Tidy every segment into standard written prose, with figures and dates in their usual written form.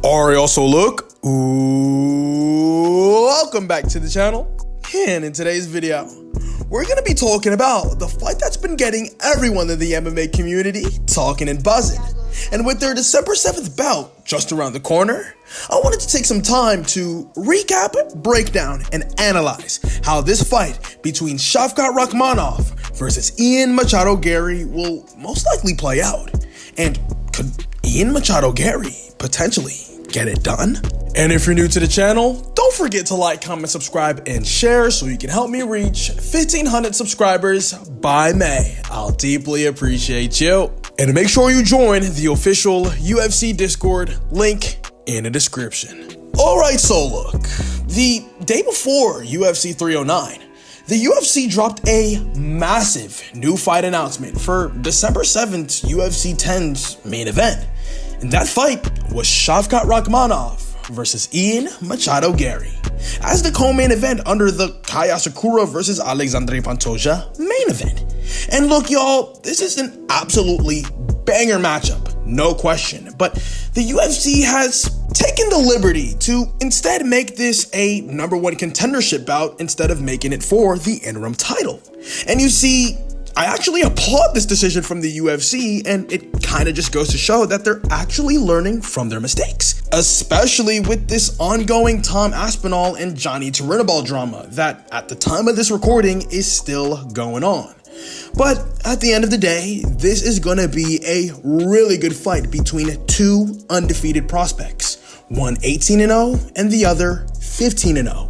Alright, also look. Ooh, welcome back to the channel. And in today's video, we're gonna be talking about the fight that's been getting everyone in the MMA community talking and buzzing. And with their December 7th bout just around the corner, I wanted to take some time to recap, break down, and analyze how this fight between Shavkat Rakhmonov versus Ian Machado Garry will most likely play out. And could Ian Machado Garry potentially get it done? And if you're new to the channel, don't forget to like, comment, subscribe, and share so you can help me reach 1,500 subscribers by May. I'll deeply appreciate you. And make sure you join the official UFC Discord, link in the description. Alright, so look, the day before UFC 309, the UFC dropped a massive new fight announcement for December 7th UFC 10's main event. And that fight was Shavkat Rakhmonov versus Ian Machado Garry as the co-main event under the Kai Asakura versus Alexandre Pantoja main event. And look, y'all, this is an absolutely banger matchup, no question. But the UFC has taken the liberty to instead make this a #1 contendership bout instead of making it for the interim title. And you see, I actually applaud this decision from the UFC, and it kind of just goes to show that they're actually learning from their mistakes, especially with this ongoing Tom Aspinall and Johnny Turinabol drama that at the time of this recording is still going on. But at the end of the day, this is going to be a really good fight between two undefeated prospects, one 18-0 and the other 15-0.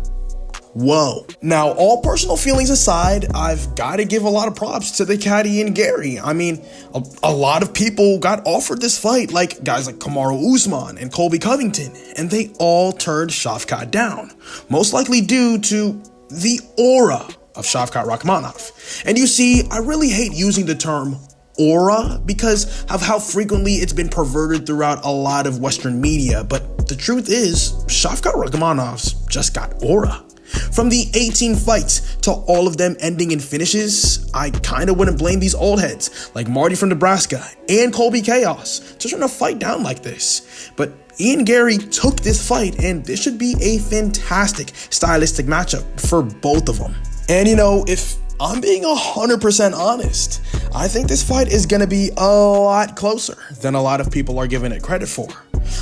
Whoa. Now, all personal feelings aside, I've got to give a lot of props to the cat Ian Garry. I mean, a lot of people got offered this fight, like guys like Kamaru Usman and Colby Covington, and they all turned Shavkat down, most likely due to the aura of Shavkat Rakhmonov. And you see, I really hate using the term aura because of how frequently it's been perverted throughout a lot of Western media, but the truth is, Shavkat Rakhmonov's just got aura. From the 18 fights to all of them ending in finishes, I kinda wouldn't blame these old heads like Marty from Nebraska and Colby Chaos to turn a fight down like this. But Ian Garry took this fight, and this should be a fantastic stylistic matchup for both of them. And you know, if I'm being 100% honest, I think this fight is gonna be a lot closer than a lot of people are giving it credit for.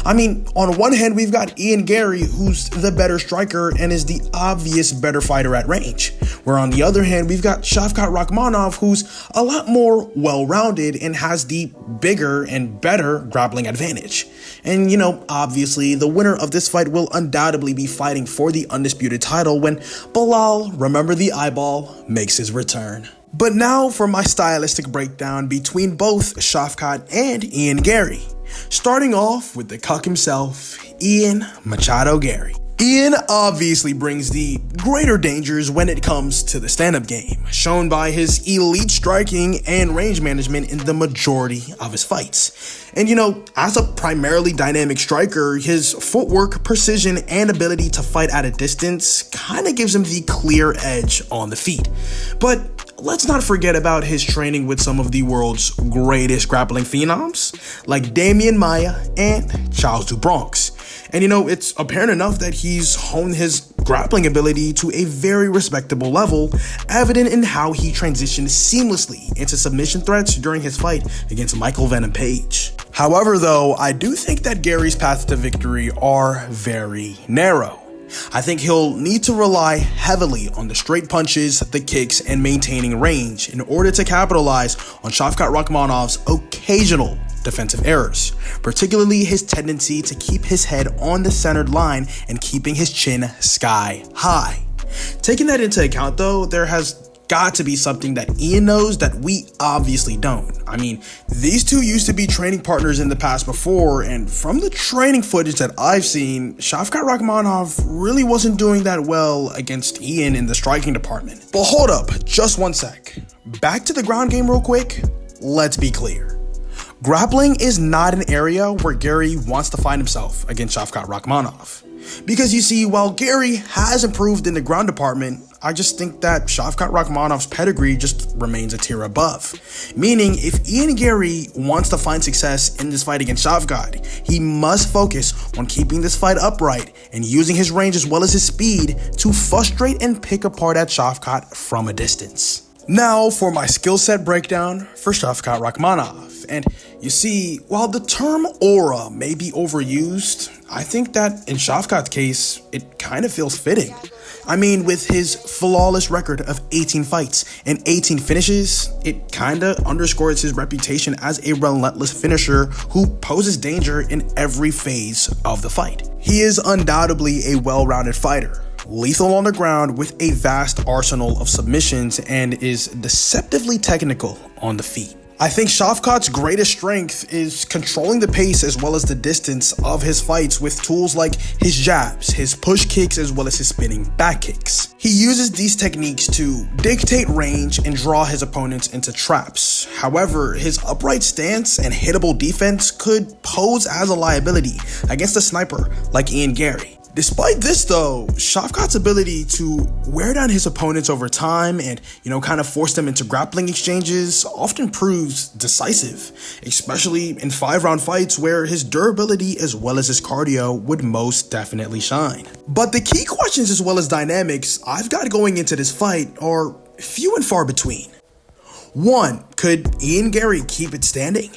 I mean, on one hand, we've got Ian Garry, who's the better striker and is the obvious better fighter at range. Where on the other hand, we've got Shavkat Rakhmonov, who's a lot more well-rounded and has the bigger and better grappling advantage. And you know, obviously, the winner of this fight will undoubtedly be fighting for the undisputed title when Bilal, remember the eyeball, makes his return. But now for my stylistic breakdown between both Shavkat and Ian Garry. Starting off with the cuck himself, Ian Machado Garry. Ian obviously brings the greater dangers when it comes to the stand-up game, shown by his elite striking and range management in the majority of his fights. And you know, as a primarily dynamic striker, his footwork, precision, and ability to fight at a distance kinda gives him the clear edge on the feet. But let's not forget about his training with some of the world's greatest grappling phenoms, like Damian Maia and Charles do Bronx. And you know, it's apparent enough that he's honed his grappling ability to a very respectable level, evident in how he transitioned seamlessly into submission threats during his fight against Michael Venom Page. However, though, I do think that Garry's paths to victory are very narrow. I think he'll need to rely heavily on the straight punches, the kicks, and maintaining range in order to capitalize on Shavkat Rakhmonov's occasional defensive errors, particularly his tendency to keep his head on the centered line and keeping his chin sky high. Taking that into account though, there has got to be something that Ian knows that we obviously don't. I mean, these two used to be training partners in the past before, and from the training footage that I've seen, Shavkat Rakhmonov really wasn't doing that well against Ian in the striking department. But hold up, just one sec. Back to the ground game real quick. Let's be clear. Grappling is not an area where Garry wants to find himself against Shavkat Rakhmonov. Because you see, while Garry has improved in the ground department, I just think that Shavkat Rakhmonov's pedigree just remains a tier above. Meaning, if Garry wants to find success in this fight against Shavkat, he must focus on keeping this fight upright and using his range as well as his speed to frustrate and pick apart at Shavkat from a distance. Now for my skill set breakdown for Shavkat Rakhmonov. And you see, while the term aura may be overused, I think that in Shavkat's case, it kind of feels fitting. I mean, with his flawless record of 18 fights and 18 finishes, it kinda underscores his reputation as a relentless finisher who poses danger in every phase of the fight. He is undoubtedly a well-rounded fighter, lethal on the ground with a vast arsenal of submissions, and is deceptively technical on the feet. I think Shavkat's greatest strength is controlling the pace as well as the distance of his fights with tools like his jabs, his push kicks, as well as his spinning back kicks. He uses these techniques to dictate range and draw his opponents into traps. However, his upright stance and hittable defense could pose as a liability against a sniper like Garry. Despite this though, Shavkat's ability to wear down his opponents over time and, kind of force them into grappling exchanges often proves decisive, especially in 5-round fights where his durability as well as his cardio would most definitely shine. But the key questions as well as dynamics I've got going into this fight are few and far between. 1. Could Garry keep it standing?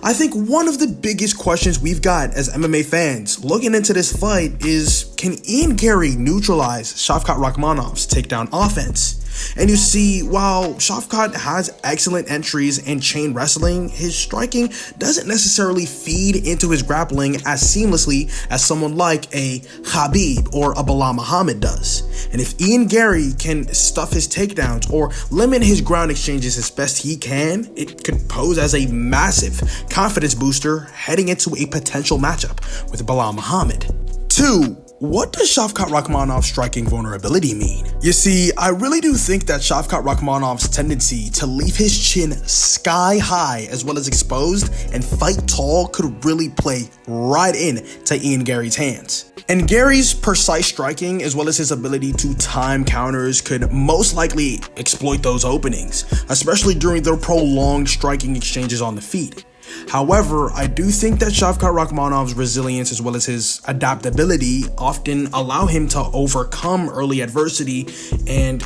I think one of the biggest questions we've got as MMA fans looking into this fight is, can Garry neutralize Shavkat Rakhmonov's takedown offense? And you see, while Shavkat has excellent entries in chain wrestling, his striking doesn't necessarily feed into his grappling as seamlessly as someone like a Khabib or a Belal Muhammad does. And if Garry can stuff his takedowns or limit his ground exchanges as best he can, it could pose as a massive confidence booster heading into a potential matchup with Belal Muhammad. 2. What does Shavkat Rakhmonov's striking vulnerability mean? You see, I really do think that Shavkat Rakhmonov's tendency to leave his chin sky high as well as exposed and fight tall could really play right in to Garry's hands. And Garry's precise striking as well as his ability to time counters could most likely exploit those openings, especially during their prolonged striking exchanges on the feet. However, I do think that Shavkat Rakhmonov's resilience as well as his adaptability often allow him to overcome early adversity and,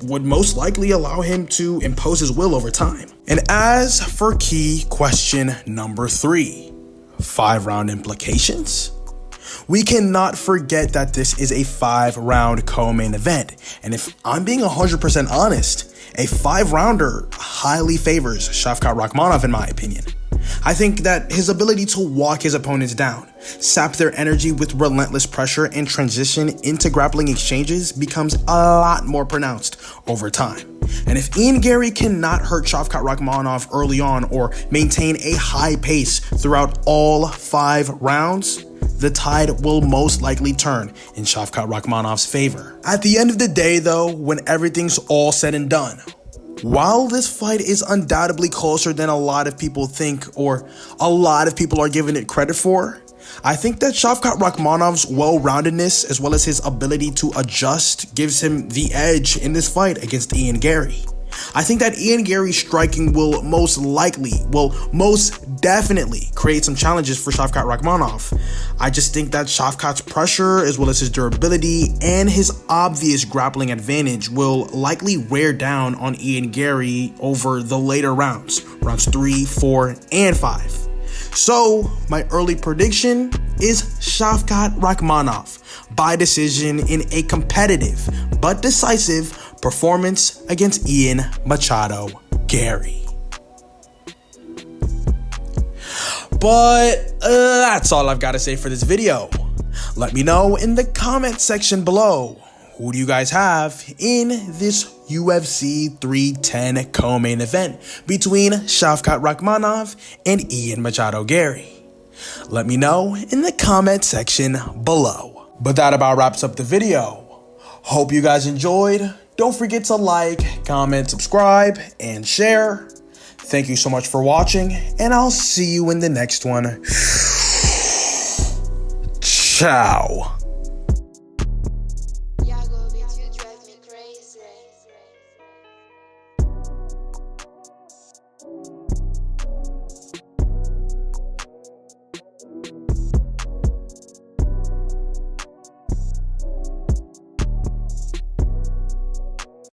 would most likely allow him to impose his will over time. And as for key question number 3, 5-round implications? We cannot forget that this is a 5-round co-main event, and if I'm being 100% honest, a 5-rounder highly favors Shavkat Rakhmonov in my opinion. I think that his ability to walk his opponents down, sap their energy with relentless pressure, and transition into grappling exchanges becomes a lot more pronounced over time. And if Garry cannot hurt Shavkat Rakhmonov early on or maintain a high pace throughout all 5 rounds, the tide will most likely turn in Shavkat Rakhmonov's favor. At the end of the day though, when everything's all said and done, while this fight is undoubtedly closer than a lot of people think or a lot of people are giving it credit for, I think that Shavkat Rakhmonov's well-roundedness as well as his ability to adjust gives him the edge in this fight against Garry. I think that Garry's striking will most definitely create some challenges for Shavkat Rakhmonov. I just think that Shavkat's pressure as well as his durability and his obvious grappling advantage will likely wear down on Garry over the later rounds 3, 4, and 5. So my early prediction is Shavkat Rakhmonov by decision in a competitive but decisive performance against Ian Machado Garry. But that's all I've got to say for this video. Let me know in the comment section below, who do you guys have in this UFC 310 co-main event between Shavkat Rakhmonov and Ian Machado Garry? Let me know in the comment section below. But that about wraps up the video. Hope you guys enjoyed. Don't forget to like, comment, subscribe, and share. Thank you so much for watching, and I'll see you in the next one. Ciao.